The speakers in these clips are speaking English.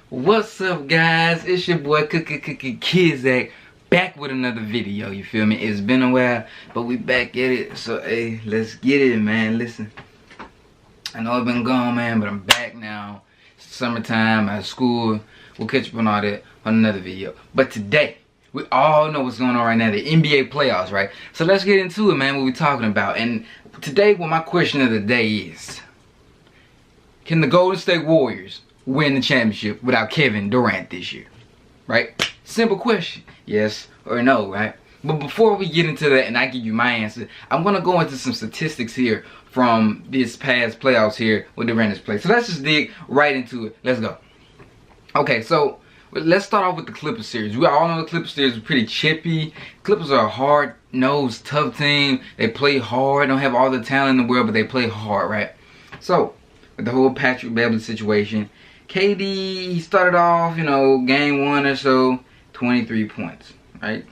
What's up, guys? It's your boy Kizak, back with another video. You feel me? It's been a while, but we back at it. So hey, let's get it, man. Listen, I know I've been gone, man, but I'm back now. It's summertime at school. We'll catch up on all that on another video. But today, we all know what's going on right now, the NBA playoffs, right? So let's get into it, man, what we're talking about. And today, what my question of the day is, can the Golden State Warriors win the championship without Kevin Durant this year? Right? Simple question. Yes or no, right? But before we get into that and I give you my answer, I'm going to go into some statistics here from this past playoffs here with Durant has played. So let's just dig right into it. Let's go. Okay, so let's start off with the Clippers series. We all know the Clippers series is pretty chippy. Clippers are a hard-nosed, tough team. They play hard. Don't have all the talent in the world, but they play hard, right? So, with the whole Patrick Beverley situation, KD, he started off, game one or so, 23 points, right?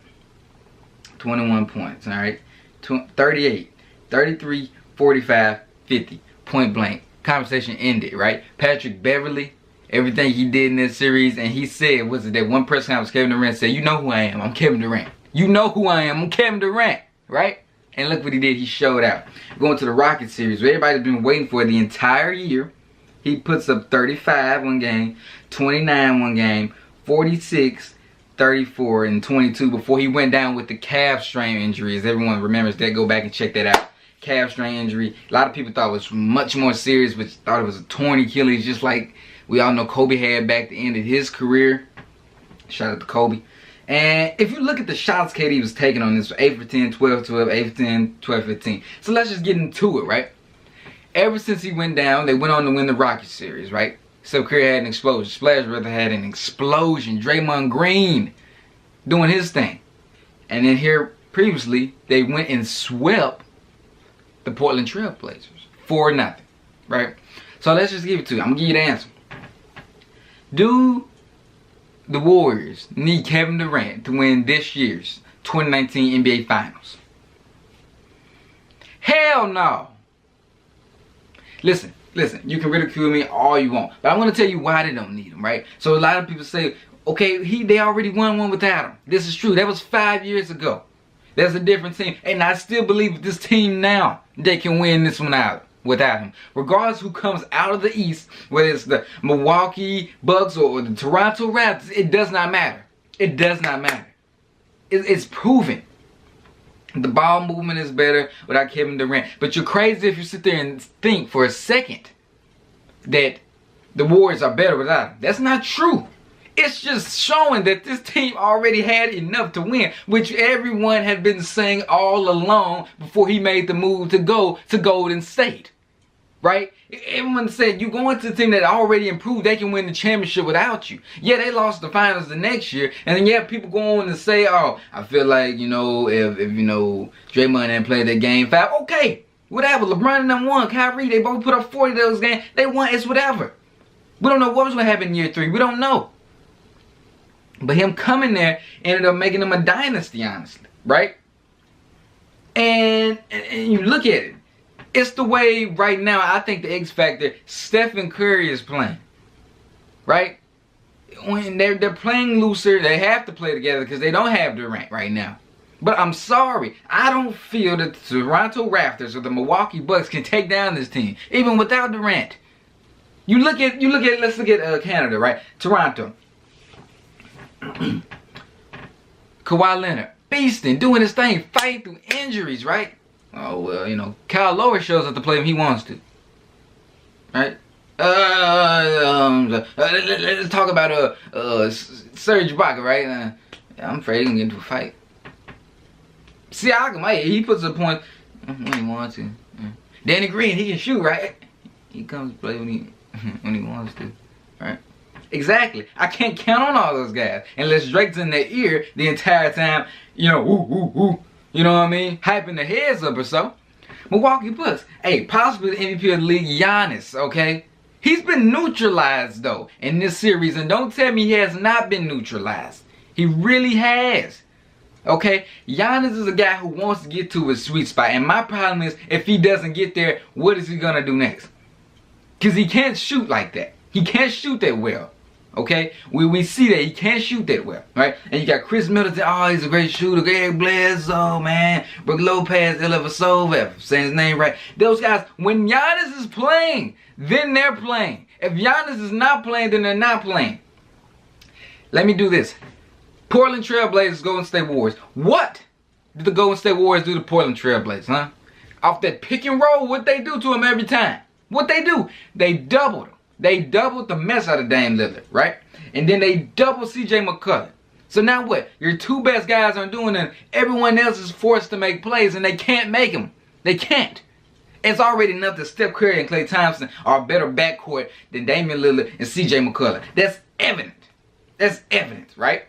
21 points, all right? 38, 33, 45, 50, point blank. Conversation ended, right? Patrick Beverley, everything he did in this series, and he said, was it that one press conference, Kevin Durant said, you know who I am, I'm Kevin Durant. You know who I am, I'm Kevin Durant, right? And look what he did, he showed out. Going to the Rockets series, where everybody's been waiting for the entire year. He puts up 35 one game, 29 one game, 46, 34, and 22 before he went down with the calf strain injury. As everyone remembers that, go back and check that out. Calf strain injury. A lot of people thought it was much more serious, but thought it was a torn Achilles, just like we all know Kobe had back at the end of his career. Shout out to Kobe. And if you look at the shots KD was taking on this, 8 for 10, 12 12, 8 for 10, 12 15. So let's just get into it, right? Ever since he went down, they went on to win the Rockets series, right? Steph Curry had an explosion. Splash Brother had an explosion. Draymond Green doing his thing. And then here previously, they went and swept the Portland Trail Blazers 4-0, right? So let's just give it to you. I'm going to give you the answer. Do the Warriors need Kevin Durant to win this year's 2019 NBA Finals? Hell no. Listen, you can ridicule me all you want, but I want to tell you why they don't need him, right? So a lot of people say, okay, they already won one without him. This is true. That was 5 years ago. That's a different team. And I still believe with this team now, they can win this one out without him. Regardless who comes out of the East, whether it's the Milwaukee Bucks or the Toronto Raptors, it does not matter. It does not matter. It's proven. The ball movement is better without Kevin Durant. But you're crazy if you sit there and think for a second that the Warriors are better without him. That's not true. It's just showing that this team already had enough to win, which everyone had been saying all along before he made the move to go to Golden State. Right? Everyone said, you go into a team that already improved, they can win the championship without you. Yeah, they lost the finals the next year. And then, yeah, people go on and say, oh, I feel like, if Draymond hadn't played that game 5, okay, whatever. LeBron and them won. Kyrie, they both put up 40 those games. They won. It's whatever. We don't know what was going to happen in year 3. We don't know. But him coming there ended up making them a dynasty, honestly. Right? And you look at it. It's the way right now, I think the X factor, Stephen Curry is playing. Right? When they're playing looser, they have to play together because they don't have Durant right now. But I'm sorry, I don't feel that the Toronto Raptors or the Milwaukee Bucks can take down this team, even without Durant. Let's look at Canada, right? Toronto. Kawhi Leonard, beasting, doing his thing, fighting through injuries, right? Oh, well, Kyle Lowry shows up to play when he wants to. Right? Let's talk about Serge Ibaka, right? I'm afraid he's going to get into a fight. Siakam, he puts a point when he wants to. Danny Green, he can shoot, right? He comes to play when he wants to. Right? Exactly. I can't count on all those guys unless Drake's in their ear the entire time, ooh. You know what I mean? Hyping their heads up or so. Milwaukee Bucks. Hey, possibly the MVP of the league, Giannis, okay? He's been neutralized, though, in this series. And don't tell me he has not been neutralized. He really has. Okay? Giannis is a guy who wants to get to his sweet spot. And my problem is, if he doesn't get there, what is he going to do next? Because he can't shoot like that. He can't shoot that well. Okay, we see that he can't shoot that well, right? And you got Chris Middleton. Oh, he's a great shooter. Eric Bledsoe, man. Brook Lopez, Ilyasova, saying his name right. Those guys, when Giannis is playing, then they're playing. If Giannis is not playing, then they're not playing. Let me do this. Portland Trailblazers, Golden State Warriors. What did the Golden State Warriors do to Portland Trailblazers, huh? Off that pick and roll, what they do to him every time? What they do? They doubled him. They doubled the mess out of Dame Lillard, right? And then they doubled CJ McCollum. So now what? Your two best guys aren't doing it. Everyone else is forced to make plays, and they can't make them. They can't. It's already enough that Steph Curry and Klay Thompson are a better backcourt than Damian Lillard and CJ McCollum. That's evident. That's evident, right?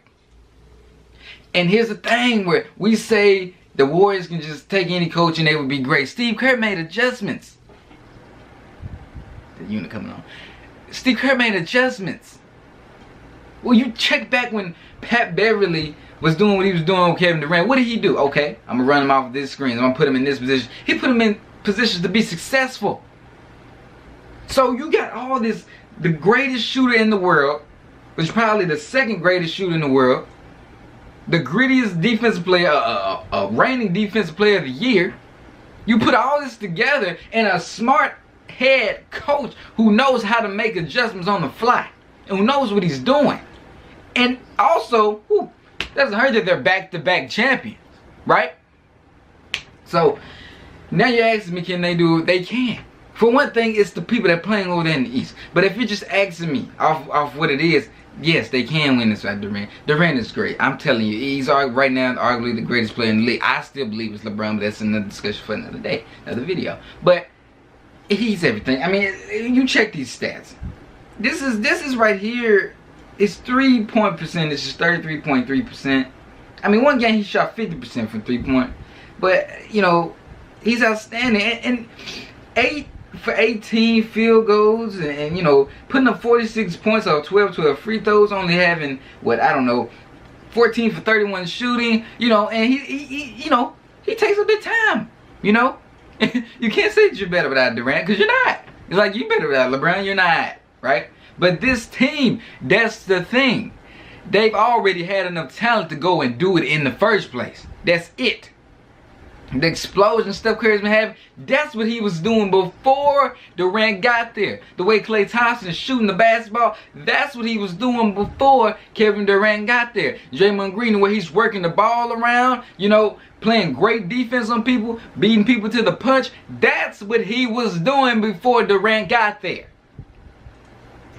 And here's the thing where we say the Warriors can just take any coach and they would be great. Steve Kerr made adjustments. The unit coming on. Steve Kerr made adjustments. Well, you check back when Pat Beverly was doing what he was doing with Kevin Durant. What did he do? Okay, I'm going to run him off of this screen. I'm going to put him in this position. He put him in positions to be successful. So you got all this, the greatest shooter in the world, which is probably the second greatest shooter in the world, the grittiest defensive player, reigning defensive player of the year. You put all this together and a smart head coach who knows how to make adjustments on the fly and who knows what he's doing. And also, doesn't hurt that they're back-to-back champions, right? So now you're asking me, can they do it? They can. For one thing, it's the people that are playing over there in the East. But if you're just asking me off what it is, yes, they can win this by Durant. Durant is great. I'm telling you, he's right now arguably the greatest player in the league. I still believe it's LeBron, but that's another discussion for another day, another video. But he's everything. I mean, you check these stats. This is right here. It's 3-point percentage. It's 33.3%. I mean, one game he shot 50% from 3-point. But, you know, he's outstanding. And 8 for 18 field goals. And, you know, putting up 46 points off 12 free throws. Only having, 14 for 31 shooting. You know, and he takes a bit of time. You know. You can't say that you're better without Durant, because you're not. It's like, you're better without LeBron, you're not, right? But this team, that's the thing. They've already had enough talent to go and do it in the first place. That's it. The explosion Steph Curry's been having, that's what he was doing before Durant got there. The way Klay Thompson is shooting the basketball, that's what he was doing before Kevin Durant got there. Draymond Green, the way he's working the ball around, you know, playing great defense on people, beating people to the punch, that's what he was doing before Durant got there.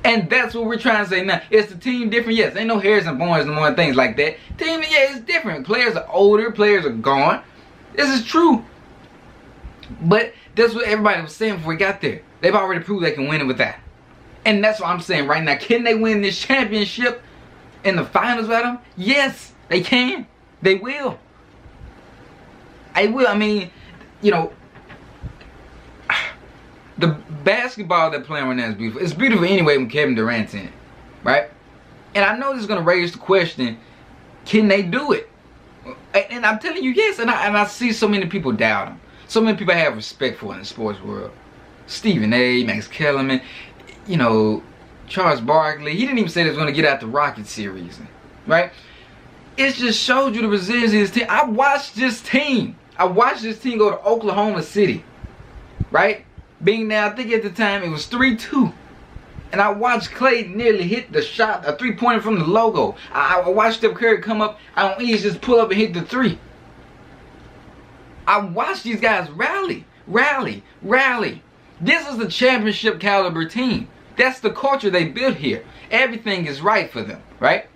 And that's what we're trying to say now. Is the team different? Yes, ain't no Harrison Barnes no more, things like that. Team, yeah, it's different. Players are older, players are gone. This is true. But that's what everybody was saying before we got there. They've already proved they can win it with that. And that's what I'm saying right now. Can they win this championship in the finals with them? Yes, they can. They will. They will. I mean, you know, the basketball they're playing right now is beautiful. It's beautiful anyway when Kevin Durant's in it, right? And I know this is going to raise the question, can they do it? And I'm telling you, yes. And I see so many people doubt him. So many people I have respect for in the sports world. Stephen A., Max Kellerman, you know, Charles Barkley. He didn't even say they was going to get out the Rocket series, right? It just showed you the resilience of this team. I watched this team go to Oklahoma City, right? Being now, I think at the time it was 3-2. And I watched Klay nearly hit the shot, a three-pointer from the logo. I watched Steph Curry come up on ease, just pull up and hit the three. I watched these guys rally. This is the championship caliber team. That's the culture they built here. Everything is right for them, right?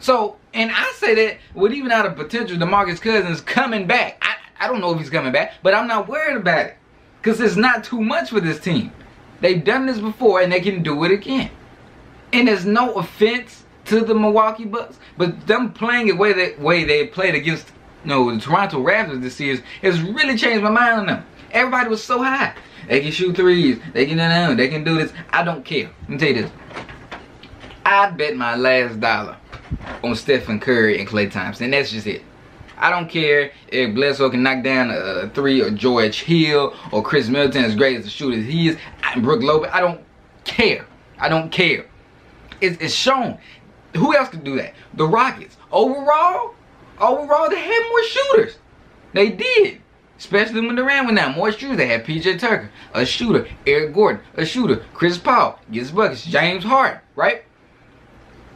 So, and I say that with even out of potential DeMarcus Cousins coming back. I don't know if he's coming back, but I'm not worried about it. Because it's not too much for this team. They've done this before and they can do it again. And there's no offense to the Milwaukee Bucks, but them playing the way they played against, you know, the Toronto Raptors this season has really changed my mind on them. Everybody was so high. They can shoot threes. They can do this. I don't care. Let me tell you this. I bet my last dollar on Stephen Curry and Klay Thompson. And that's just it. I don't care if Bledsoe can knock down a three, or George Hill, or Chris Middleton as great as a shooter as he is, Brook Lopez. I don't care. I don't care. It's shown. Who else could do that? The Rockets. Overall, they had more shooters. They did. Especially when Durant went down. More shooters. They had PJ Tucker, a shooter. Eric Gordon, a shooter. Chris Paul, gets buckets. James Harden, right?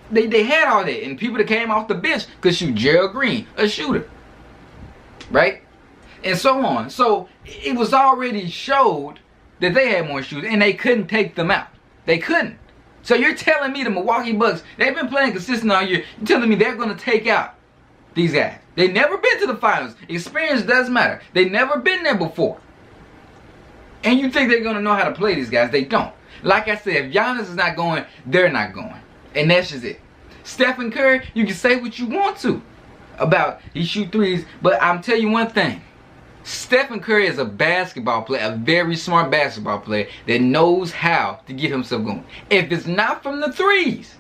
They had all that. And people that came off the bench could shoot. Gerald Green, a shooter. Right? And so on. So it was already showed that they had more shooters. And they couldn't take them out. They couldn't. So you're telling me the Milwaukee Bucks, they've been playing consistent all year. You're telling me they're going to take out these guys. They never been to the finals. Experience does matter. They never been there before. And you think they're going to know how to play these guys. They don't. Like I said, if Giannis is not going, they're not going. And that's just it. Stephen Curry, you can say what you want to about he shoot threes. But I'm telling you one thing. Stephen Curry is a basketball player, a very smart basketball player that knows how to get himself going. If it's not from the threes,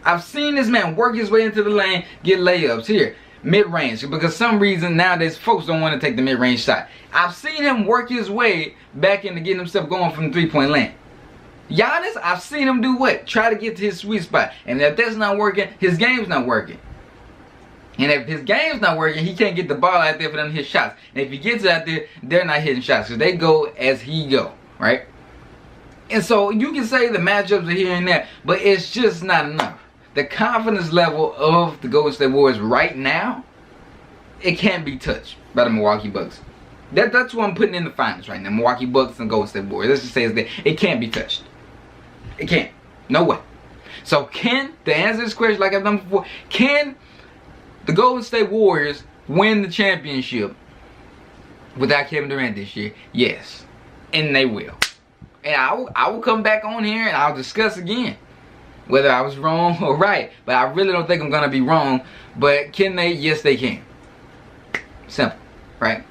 I've seen this man work his way into the lane, get layups here, mid-range, because some reason nowadays folks don't want to take the mid-range shot. I've seen him work his way back into getting himself going from the three-point land. Giannis, I've seen him do what? Try to get to his sweet spot. And if that's not working, his game's not working. And if his game's not working, he can't get the ball out there for them to hit shots. And if he gets it out there, they're not hitting shots. Because they go as he go, right? And so you can say the matchups are here and there, but it's just not enough. The confidence level of the Golden State Warriors right now, it can't be touched by the Milwaukee Bucks. That's what I'm putting in the finals right now. Milwaukee Bucks and Golden State Warriors. Let's just say it's there. It can't be touched. It can't. No way. So to answer this question like I've done before, can the Golden State Warriors win the championship without Kevin Durant this year? Yes. And they will. And I will come back on here and I'll discuss again whether I was wrong or right. But I really don't think I'm going to be wrong. But can they? Yes, they can. Simple. Right?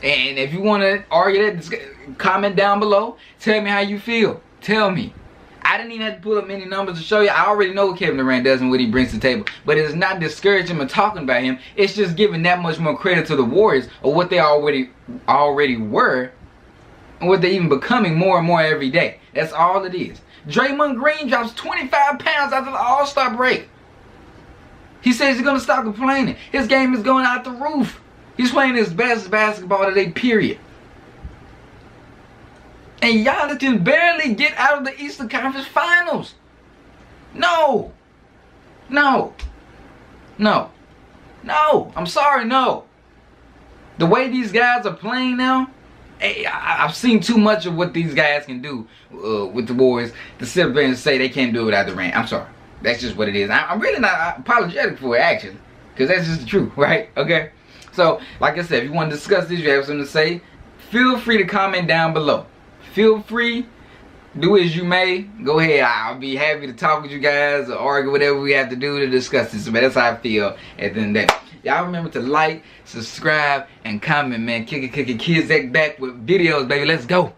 And if you want to argue that, comment down below. Tell me how you feel. Tell me. I didn't even have to pull up many numbers to show you. I already know what Kevin Durant does and what he brings to the table. But it's not discouraging or talking about him. It's just giving that much more credit to the Warriors or what they already were and what they're even becoming more and more every day. That's all it is. Draymond Green drops 25 pounds after the All-Star break. He says he's going to stop complaining. His game is going out the roof. He's playing his best basketball today, period. And Giannis can barely get out of the Eastern Conference Finals. No. No. No. No. I'm sorry, no. The way these guys are playing now, I've seen too much of what these guys can do with the Warriors to sit there and say they can't do it without Durant. I'm sorry. That's just what it is. I'm really not apologetic for it, actually. Because that's just the truth, right? Okay? So, like I said, if you want to discuss this, you have something to say, feel free to comment down below. Feel free, do as you may. Go ahead, I'll be happy to talk with you guys or argue whatever we have to do to discuss this. But that's how I feel at the end of the day. Y'all remember to like, subscribe, and comment, man. Kids act back with videos, baby. Let's go.